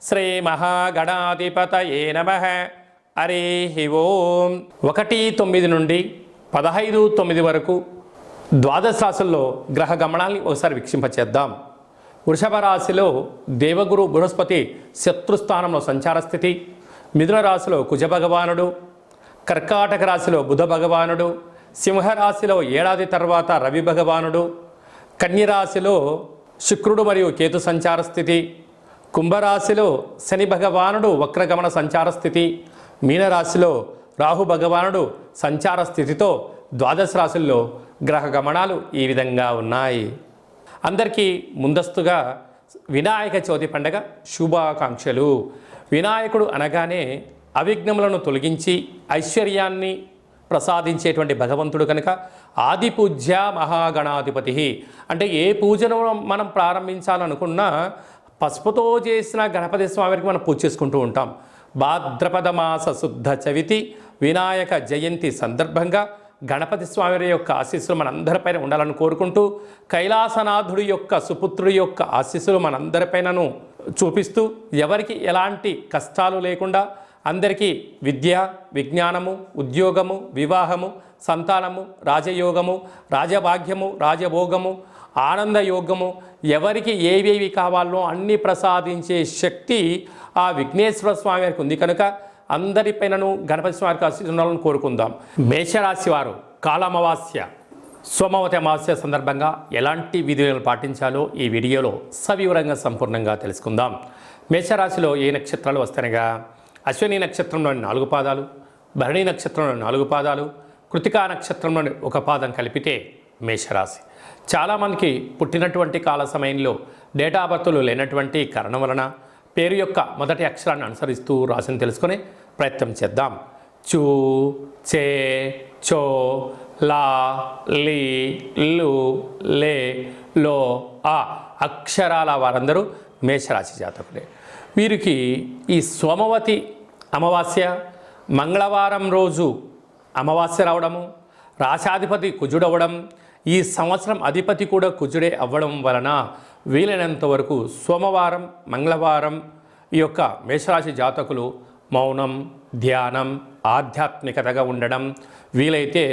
శ్రీ మహాగణాధిపతయే నమః. హరి ఓం. 1-9 నుండి 15-9 వరకు ద్వాదశ రాశుల్లో గ్రహ గమనాల్ని ఒకసారి వీక్షింపచేద్దాం. వృషభ రాశిలో దేవగురు బృహస్పతి శత్రుస్థానంలో సంచార స్థితి, మిథున రాశిలో కుజ భగవానుడు, కర్కాటక రాశిలో బుధ భగవానుడు, సింహరాశిలో ఏడాది తర్వాత రవి భగవానుడు, కన్యరాశిలో శుక్రుడు మరియు కేతు సంచార స్థితి, కుంభరాశిలో శని భగవానుడు వక్రగమన సంచార స్థితి, మీనరాశిలో రాహు భగవానుడు సంచార స్థితితో ద్వాదశ రాశుల్లో గ్రహ గమనాలు ఈ విధంగా ఉన్నాయి. అందరికీ ముందస్తుగా వినాయక చవితి పండగ శుభాకాంక్షలు. వినాయకుడు అనగానే అవిఘ్నములను తొలగించి ఐశ్వర్యాన్ని ప్రసాదించేటువంటి భగవంతుడు కనుక ఆది పూజ్య మహాగణాధిపతి. అంటే ఏ పూజను మనం ప్రారంభించాలనుకున్నా పసుపుతో చేసిన గణపతి స్వామికి మనం పూజ చేసుకుంటూ ఉంటాం. భాద్రపద మాస శుద్ధ చవితి వినాయక జయంతి సందర్భంగా గణపతి స్వామి యొక్క ఆశీస్సులు మనందరిపైన ఉండాలని కోరుకుంటూ, కైలాసనాథుడి యొక్క సుపుత్రుడి యొక్క ఆశీస్సులు మనందరిపైనను చూపిస్తూ, ఎవరికి ఎలాంటి కష్టాలు లేకుండా అందరికీ విద్య, విజ్ఞానము, ఉద్యోగము, వివాహము, సంతానము, రాజయోగము, రాజభాగ్యము, రాజభోగము, ఆనందయోగము, ఎవరికి ఏవేవి కావాలో అన్నీ ప్రసాదించే శక్తి ఆ విఘ్నేశ్వర స్వామి వారికి ఉంది కనుక అందరిపైనను గణపతి స్వామికి ఆశీస్సులను కోరుకుందాం. మేషరాశి వారు కాలమావాస్య సోమవతి అమావాస్య సందర్భంగా ఎలాంటి విధులను పాటించాలో ఈ వీడియోలో సవివరంగా సంపూర్ణంగా తెలుసుకుందాం. మేషరాశిలో ఏ నక్షత్రాలు వస్తాయనగా అశ్విని నక్షత్రంలోని 4 పాదాలు, భరణి నక్షత్రంలోని 4 పాదాలు, కృతికా నక్షత్రంలోని 1 పాదం కలిపితే మేషరాశి. చాలామందికి పుట్టినటువంటి కాల సమయంలో డేటా బర్త్లు లేనటువంటి కారణం వలన పేరు యొక్క మొదటి అక్షరాన్ని అనుసరిస్తూ రాశిని తెలుసుకునే ప్రయత్నం చేద్దాం. చూ, చే, చో, లా, లీ, లు, లే, లో, ఆ అక్షరాల వారందరూ మేషరాశి జాతకులే. వీరికి ఈ సోమవతి అమావాస్య మంగళవారం రోజు అమావాస్య రావడము, రాశాధిపతి కుజుడవడం, ఈ సంవత్సరం అధిపతి కూడా కుజుడే అవ్వడం వలన వీలైనంత వరకు సోమవారం, మంగళవారం ఈ యొక్క మేషరాశి జాతకులు మౌనం, ధ్యానం, ఆధ్యాత్మికతగా ఉండడం, వీలైతే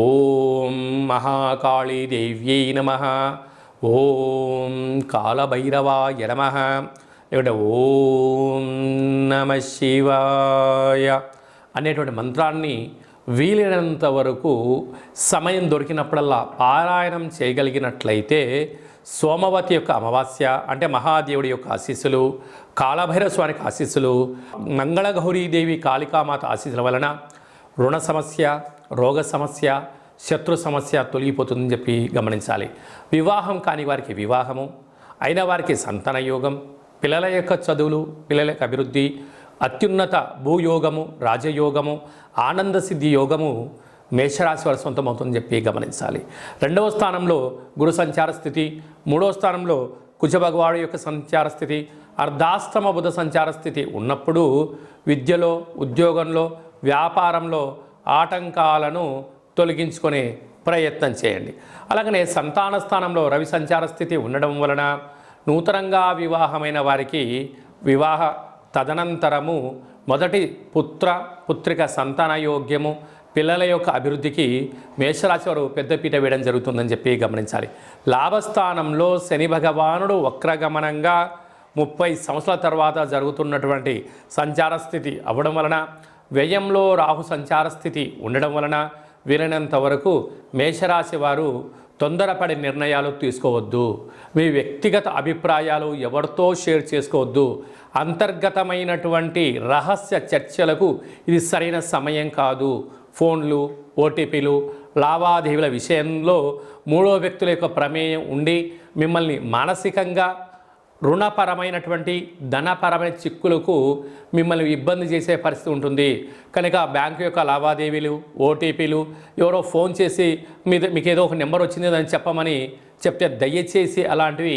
ఓం మహాకాళీ దేవ్యై నమః, ఓం కాలభైరవాయ నమః, లేకుంటే ఓం నమ శివాయ అనేటువంటి మంత్రాన్ని వీలైనంత వరకు సమయం దొరికినప్పుడల్లా పారాయణం చేయగలిగినట్లయితే సోమవతి యొక్క అమావాస్య అంటే మహాదేవుడి యొక్క ఆశీస్సులు, కాలభైరవ స్వామికి ఆశీస్సులు, మంగళగౌరీదేవి కాళికామాత ఆశీస్సుల వలన రుణ సమస్య, రోగ సమస్య, శత్రు సమస్య తొలగిపోతుందని చెప్పి గమనించాలి. వివాహం కాని వారికి వివాహము, అయిన వారికి సంతాన యోగం, పిల్లల యొక్క చదువులు, పిల్లల యొక్క అభివృద్ధి, అత్యున్నత భూయోగము, రాజయోగము, ఆనంద సిద్ధి యోగము మేషరాశి వారి సొంతమవుతుందని చెప్పి గమనించాలి. 2వ స్థానంలో గురు సంచార స్థితి, 3వ స్థానంలో కుజ భగవాడు యొక్క సంచార స్థితి, అర్ధాష్టమ బుధ సంచార స్థితి ఉన్నప్పుడు విద్యలో, ఉద్యోగంలో, వ్యాపారంలో ఆటంకాలను తొలగించుకునే ప్రయత్నం చేయండి. అలాగనే సంతాన స్థానంలో రవి సంచార స్థితి ఉండడం వలన నూతనంగా వివాహమైన వారికి వివాహ తదనంతరము మొదటి పుత్రిక సంతాన యోగ్యము, పిల్లల యొక్క అభివృద్ధికి మేషరాశి వారు పెద్దపీట వేయడం జరుగుతుందని చెప్పి గమనించాలి. లాభస్థానంలో శని భగవానుడు వక్రగమనంగా 30 సంవత్సరాల తర్వాత జరుగుతున్నటువంటి సంచార స్థితి అవ్వడం వలన, వ్యయంలో రాహు సంచార స్థితి ఉండడం వలన వీలైనంత వరకు మేషరాశి వారు తొందరపడి నిర్ణయాలు తీసుకోవద్దు. మీ వ్యక్తిగత అభిప్రాయాలు ఎవరితో షేర్ చేసుకోవద్దు. అంతర్గతమైనటువంటి రహస్య చర్చలకు ఇది సరైన సమయం కాదు. ఫోన్లు, ఓటీపీలు, లావాదేవీల విషయంలో 3వ వ్యక్తుల యొక్క ప్రమేయం ఉండి మిమ్మల్ని మానసికంగా రుణపరమైనటువంటి ధనపరమైన చిక్కులకు మిమ్మల్ని ఇబ్బంది చేసే పరిస్థితి ఉంటుంది. కనుక బ్యాంకు యొక్క లావాదేవీలు, ఓటీపీలు, ఎవరో ఫోన్ చేసి మీకు ఏదో ఒక నెంబర్ వచ్చింది అని చెప్పమని చెప్తే దయచేసి అలాంటివి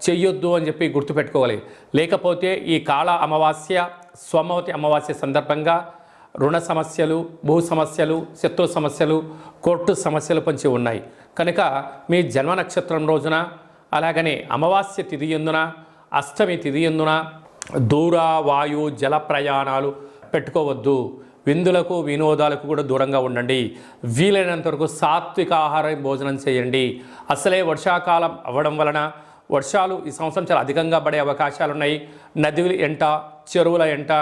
చెయ్యొద్దు అని చెప్పి గుర్తుపెట్టుకోవాలి. లేకపోతే ఈ కాల అమావాస్య, సోమవతి అమావాస్య సందర్భంగా రుణ సమస్యలు, భూ సమస్యలు, శత్రు సమస్యలు, కోర్టు సమస్యలు పొంచి ఉన్నాయి. కనుక మీ జన్మ నక్షత్రం రోజున అలాగనే అమావాస్య తిథి యందున, అష్టమి తిథి యందున, దూర వాయు జల ప్రయాణాలు పెట్టుకోవద్దు. విందులకు వినోదాలకు కూడా దూరంగా ఉండండి. వీలైనంత వరకు సాత్విక ఆహారం భోజనం చేయండి. అసలే వర్షాకాలం అవ్వడం వలన వర్షాలు ఈ సంవత్సరం చాలా అధికంగా పడే అవకాశాలు ఉన్నాయి. నదుల ఎంట, చెరువుల ఎంట,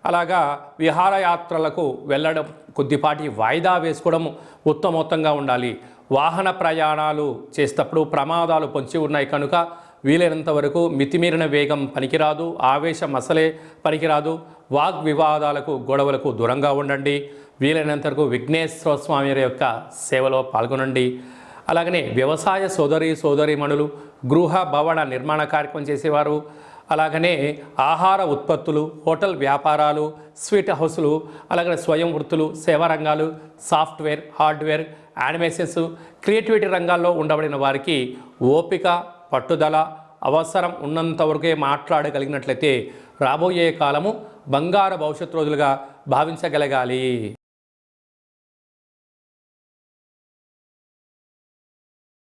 అలాగా విహారయాత్రలకు వెళ్ళడం కొద్దిపాటి వాయిదా వేసుకోవడం ఉత్తమోత్తంగా ఉండాలి. వాహన ప్రయాణాలు చేసేటప్పుడు ప్రమాదాలు పొంచి ఉన్నాయి కనుక వీలైనంత వరకు మితిమీరిన వేగం పనికిరాదు, ఆవేశం అసలే పనికిరాదు. వాగ్వివాదాలకు గొడవలకు దూరంగా ఉండండి. వీలైనంత వరకు విఘ్నేశ్వర స్వామి యొక్క సేవలో పాల్గొనండి. అలాగనే వ్యవసాయ సోదరీమణులు, గృహ భవన నిర్మాణ కార్యక్రమం చేసేవారు, అలాగనే ఆహార ఉత్పత్తులు, హోటల్ వ్యాపారాలు, స్వీట్ హౌస్లు, అలాగే స్వయం వృత్తులు, సేవా రంగాలు, సాఫ్ట్వేర్, హార్డ్వేర్, యానిమేషన్స్, క్రియేటివిటీ రంగాల్లో ఉండబడిన వారికి ఓపిక, పట్టుదల అవసరం ఉన్నంత వరకే మాట్లాడగలిగినట్లయితే రాబోయే కాలము బంగారు భవిష్యత్తు రోజులుగా భావించగలగాలి.